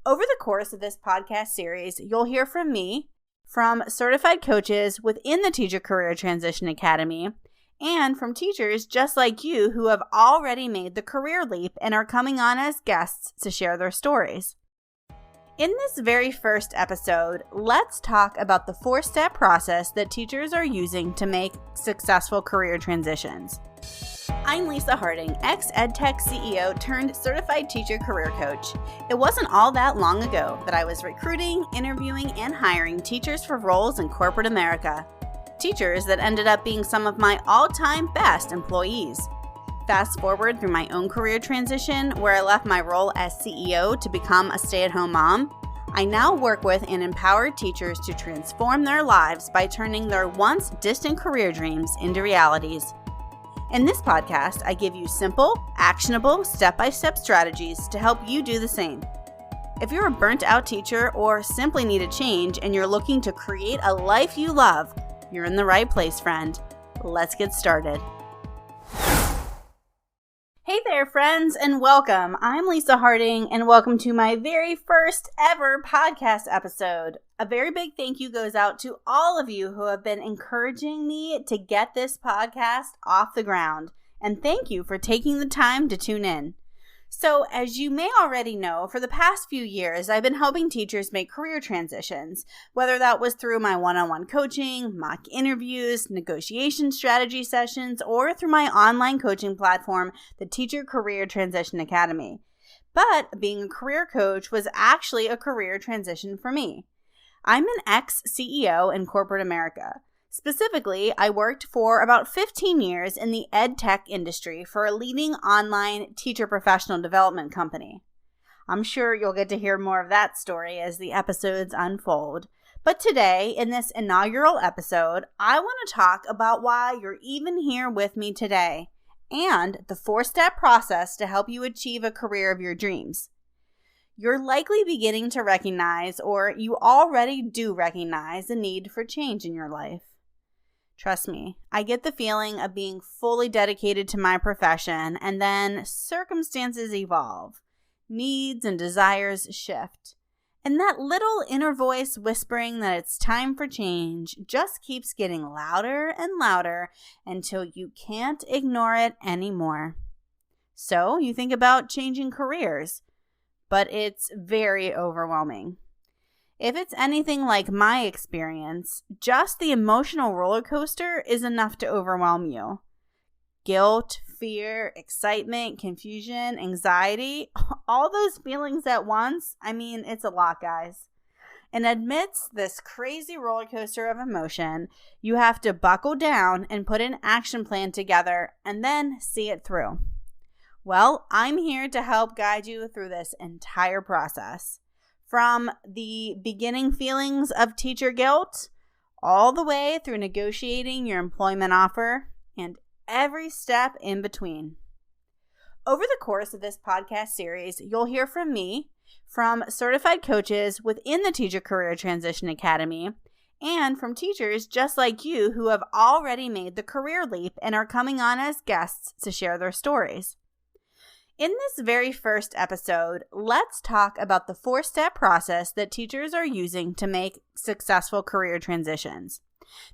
Over the course of this podcast series, you'll hear from me, from certified coaches within the Teacher Career Transition Academy, and from teachers just like you who have already made the career leap and are coming on as guests to share their stories. In this very first episode, let's talk about the 4-step process that teachers are using to make successful career transitions. I'm LisaHarding, ex-EdTech CEO turned certified teacher career coach. It wasn't all that long ago that I was recruiting, interviewing, and hiring teachers for roles in corporate America. Teachers that ended up being some of my all-time best employees. Fast forward through my own career transition, where I left my role as CEO to become a stay-at-home mom, I now work with and empower teachers to transform their lives by turning their once distant career dreams into realities. In this podcast, I give you simple, actionable, step-by-step strategies to help you do the same. If you're a burnt-out teacher or simply need a change and you're looking to create a life you love, you're in the right place, friend. Let's get started. Hey there, friends, and welcome. I'm LisaHarding, and welcome to my very first ever podcast episode. A very big thank you goes out to all of you who have been encouraging me to get this podcast off the ground, and thank you for taking the time to tune in. So, as you may already know, for the past few years, I've been helping teachers make career transitions, whether that was through my one-on-one coaching, mock interviews, negotiation strategy sessions, or through my online coaching platform, the Teacher Career Transition Academy. But being a career coach was actually a career transition for me. I'm an ex-CEO in corporate America. Specifically, I worked for about 15 years in the EdTech industry for a leading online teacher professional development company. I'm sure you'll get to hear more of that story as the episodes unfold. But today, in this inaugural episode, I want to talk about why you're even here with me today and the 4-step process to help you achieve a career of your dreams. You're likely beginning to recognize, or you already do recognize, the need for change in your life. Trust me, I get the feeling of being fully dedicated to my profession, and then circumstances evolve, needs and desires shift, and that little inner voice whispering that it's time for change just keeps getting louder and louder until you can't ignore it anymore. So you think about changing careers, but it's very overwhelming. If it's anything like my experience, just the emotional roller coaster is enough to overwhelm you. Guilt, fear, excitement, confusion, anxiety, all those feelings at once, it's a lot, guys. And amidst this crazy roller coaster of emotion, you have to buckle down and put an action plan together and then see it through. Well, I'm here to help guide you through this entire process. From the beginning feelings of teacher guilt, all the way through negotiating your employment offer, and every step in between. Over the course of this podcast series, you'll hear from me, from certified coaches within the Teacher Career Transition Academy, and from teachers just like you who have already made the career leap and are coming on as guests to share their stories. In this very first episode, let's talk about the 4-step process that teachers are using to make successful career transitions.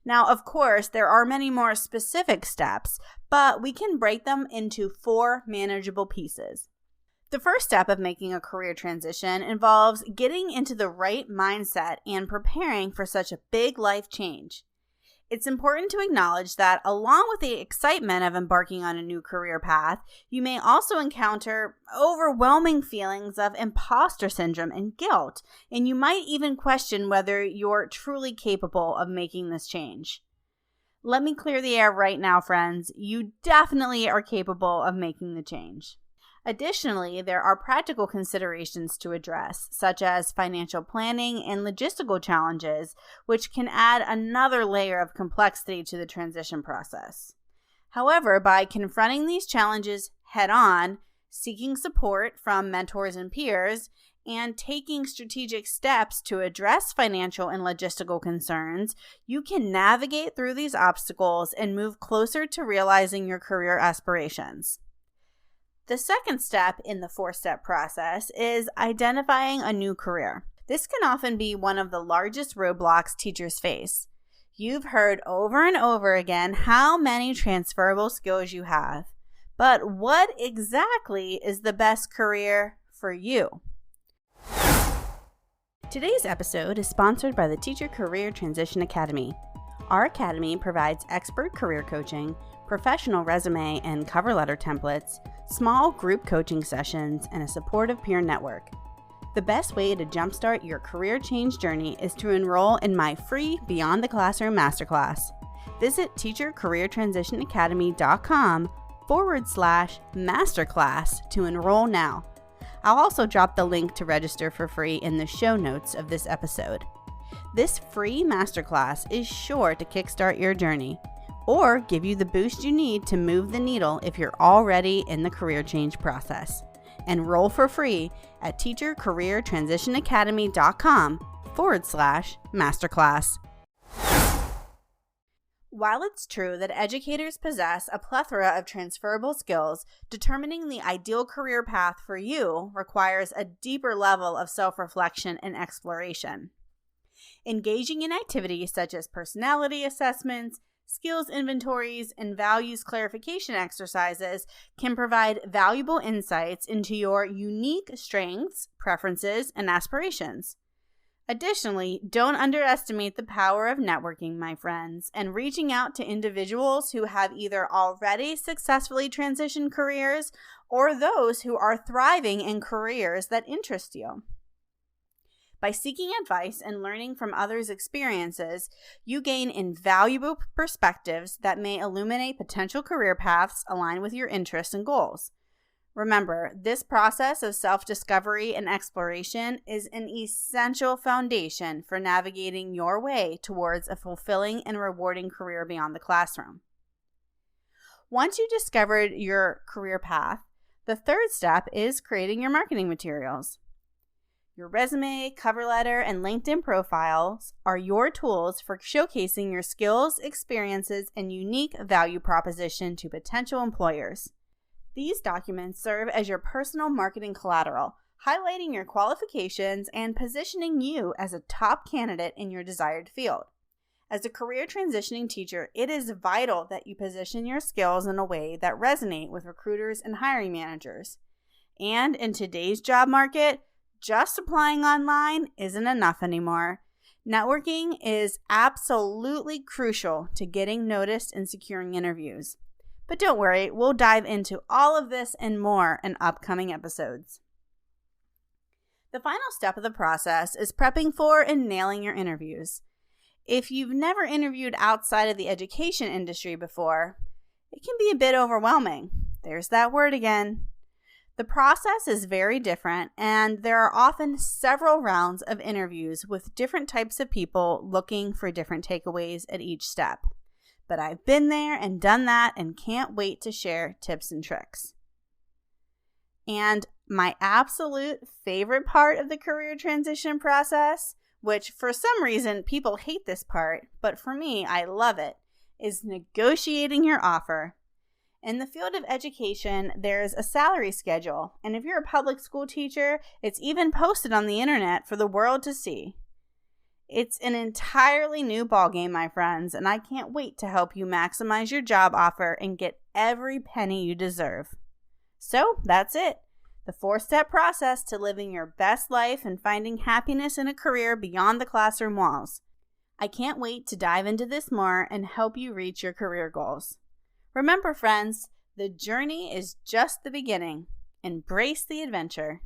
Now, of course, there are many more specific steps, but we can break them into 4 manageable pieces. The first step of making a career transition involves getting into the right mindset and preparing for such a big life change. It's important to acknowledge that along with the excitement of embarking on a new career path, you may also encounter overwhelming feelings of imposter syndrome and guilt, and you might even question whether you're truly capable of making this change. Let me clear the air right now, friends. You definitely are capable of making the change. Additionally, there are practical considerations to address, such as financial planning and logistical challenges, which can add another layer of complexity to the transition process. However, by confronting these challenges head-on, seeking support from mentors and peers, and taking strategic steps to address financial and logistical concerns, you can navigate through these obstacles and move closer to realizing your career aspirations. The second step in the 4-step process is identifying a new career. This can often be one of the largest roadblocks teachers face. You've heard over and over again how many transferable skills you have, but what exactly is the best career for you? Today's episode is sponsored by the Teacher Career Transition Academy. Our academy provides expert career coaching, professional resume and cover letter templates, small group coaching sessions, and a supportive peer network. The best way to jumpstart your career change journey is to enroll in my free Beyond the Classroom Masterclass. Visit teachercareertransitionacademy.com/masterclass to enroll now. I'll also drop the link to register for free in the show notes of this episode. This free masterclass is sure to kickstart your journey or give you the boost you need to move the needle if you're already in the career change process. Enroll for free at teachercareertransitionacademy.com/masterclass. While it's true that educators possess a plethora of transferable skills, determining the ideal career path for you requires a deeper level of self-reflection and exploration. Engaging in activities such as personality assessments, skills inventories, and values clarification exercises can provide valuable insights into your unique strengths, preferences, and aspirations. Additionally, don't underestimate the power of networking, my friends, and reaching out to individuals who have either already successfully transitioned careers or those who are thriving in careers that interest you. By seeking advice and learning from others' experiences, you gain invaluable perspectives that may illuminate potential career paths aligned with your interests and goals. Remember, this process of self-discovery and exploration is an essential foundation for navigating your way towards a fulfilling and rewarding career beyond the classroom. Once you discovered your career path, the third step is creating your marketing materials. Your resume, cover letter, and LinkedIn profiles are your tools for showcasing your skills, experiences, and unique value proposition to potential employers. These documents serve as your personal marketing collateral, highlighting your qualifications and positioning you as a top candidate in your desired field. As a career transitioning teacher, it is vital that you position your skills in a way that resonate with recruiters and hiring managers. And in today's job market, just applying online isn't enough anymore. Networking is absolutely crucial to getting noticed and securing interviews. But don't worry, we'll dive into all of this and more in upcoming episodes. The final step of the process is prepping for and nailing your interviews. If you've never interviewed outside of the education industry before, it can be a bit overwhelming. There's that word again. The process is very different, and there are often several rounds of interviews with different types of people looking for different takeaways at each step. But I've been there and done that and can't wait to share tips and tricks. And my absolute favorite part of the career transition process, which for some reason people hate this part, but for me, I love it, is negotiating your offer. In the field of education, there's a salary schedule, and if you're a public school teacher, it's even posted on the internet for the world to see. It's an entirely new ballgame, my friends, and I can't wait to help you maximize your job offer and get every penny you deserve. So that's it. The 4-step process to living your best life and finding happiness in a career beyond the classroom walls. I can't wait to dive into this more and help you reach your career goals. Remember, friends, the journey is just the beginning. Embrace the adventure.